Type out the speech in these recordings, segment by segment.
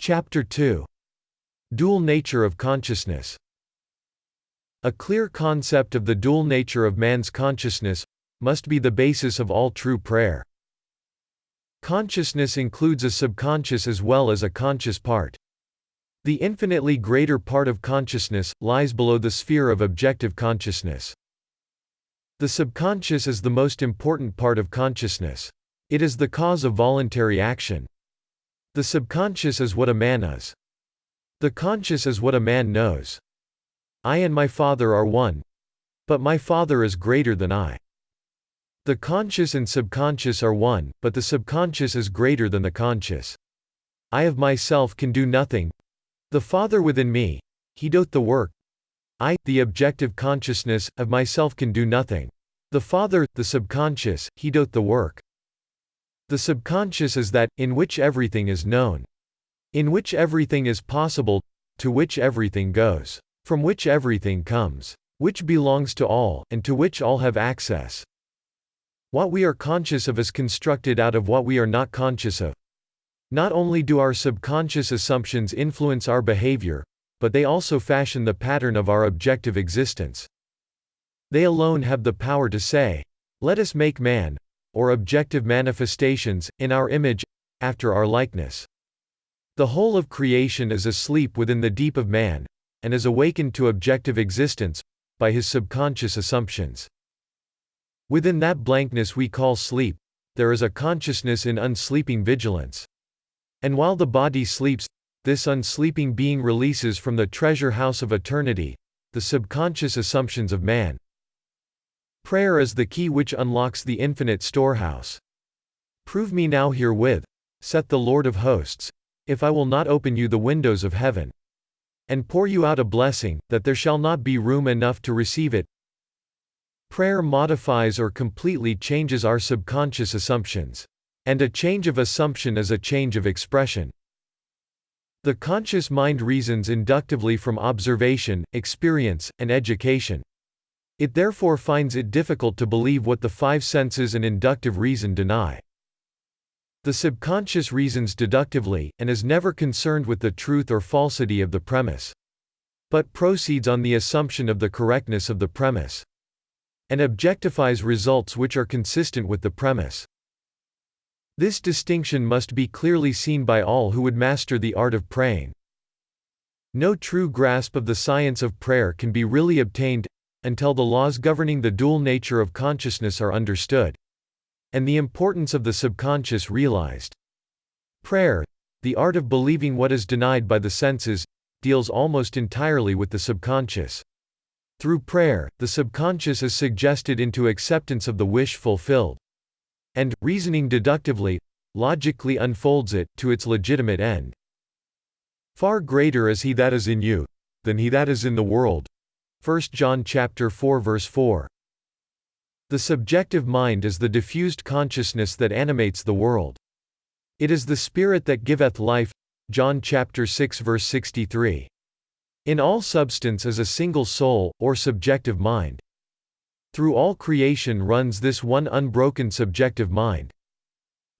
Chapter 2. Dual nature of consciousness. A clear concept of the dual nature of man's consciousness must be the basis of all true prayer. Consciousness includes a subconscious as well as a conscious part. The infinitely greater part of consciousness lies below the sphere of objective consciousness. The subconscious is the most important part of consciousness. It is the cause of voluntary action. The subconscious is what a man is. The conscious is what a man knows. I and my Father are one, but my Father is greater than I. The conscious and subconscious are one, but the subconscious is greater than the conscious. I of myself can do nothing. The Father within me, He doth the work. I, the objective consciousness, of myself can do nothing. The Father, the subconscious, He doth the work. The subconscious is that, in which everything is known. In which everything is possible, to which everything goes. From which everything comes. Which belongs to all, and to which all have access. What we are conscious of is constructed out of what we are not conscious of. Not only do our subconscious assumptions influence our behavior, but they also fashion the pattern of our objective existence. They alone have the power to say, "Let us make man," or objective manifestations, in our image, after our likeness. The whole of creation is asleep within the deep of man, and is awakened to objective existence by his subconscious assumptions. Within that blankness we call sleep, there is a consciousness in unsleeping vigilance. And while the body sleeps, this unsleeping being releases from the treasure house of eternity the subconscious assumptions of man. Prayer is the key which unlocks the infinite storehouse. Prove me now herewith, saith the Lord of hosts, if I will not open you the windows of heaven, and pour you out a blessing, that there shall not be room enough to receive it. Prayer modifies or completely changes our subconscious assumptions. And a change of assumption is a change of expression. The conscious mind reasons inductively from observation, experience, and education. It therefore finds it difficult to believe what the five senses and inductive reason deny. The subconscious reasons deductively, and is never concerned with the truth or falsity of the premise, but proceeds on the assumption of the correctness of the premise, and objectifies results which are consistent with the premise. This distinction must be clearly seen by all who would master the art of praying. No true grasp of the science of prayer can be really obtained until the laws governing the dual nature of consciousness are understood, and the importance of the subconscious realized. Prayer, the art of believing what is denied by the senses, deals almost entirely with the subconscious. Through prayer, the subconscious is suggested into acceptance of the wish fulfilled, and, reasoning deductively, logically unfolds it to its legitimate end. Far greater is he that is in you than he that is in the world. 1 John chapter 4 verse 4. The subjective mind is the diffused consciousness that animates the world. It is the Spirit that giveth life. John chapter 6 verse 63. In all substance is a single soul, or subjective mind. Through all creation runs this one unbroken subjective mind.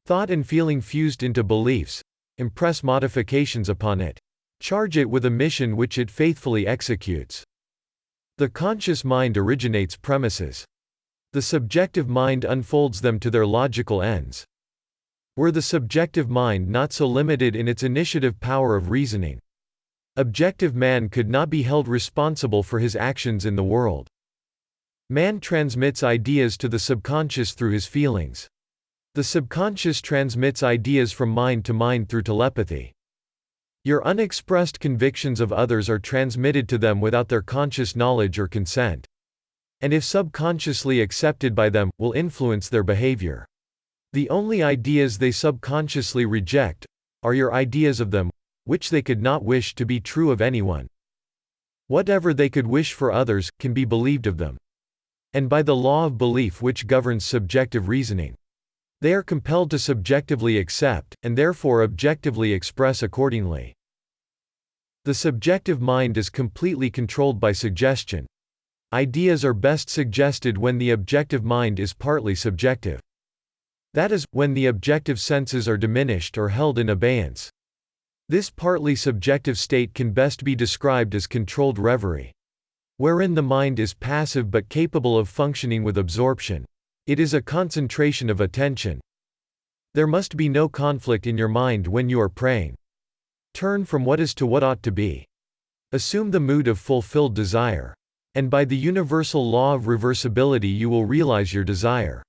Thought and feeling fused into beliefs impress modifications upon it, charge it with a mission which it faithfully executes. The conscious mind originates premises. The subjective mind unfolds them to their logical ends. Were the subjective mind not so limited in its initiative power of reasoning, objective man could not be held responsible for his actions in the world. Man transmits ideas to the subconscious through his feelings. The subconscious transmits ideas from mind to mind through telepathy. Your unexpressed convictions of others are transmitted to them without their conscious knowledge or consent, and if subconsciously accepted by them, will influence their behavior. The only ideas they subconsciously reject are your ideas of them, which they could not wish to be true of anyone. Whatever they could wish for others can be believed of them. And by the law of belief which governs subjective reasoning, they are compelled to subjectively accept, and therefore objectively express accordingly. The subjective mind is completely controlled by suggestion. Ideas are best suggested when the objective mind is partly subjective. That is, when the objective senses are diminished or held in abeyance. This partly subjective state can best be described as controlled reverie, wherein the mind is passive but capable of functioning with absorption. It is a concentration of attention. There must be no conflict in your mind when you are praying. Turn from what is to what ought to be. Assume the mood of fulfilled desire. And by the universal law of reversibility you will realize your desire.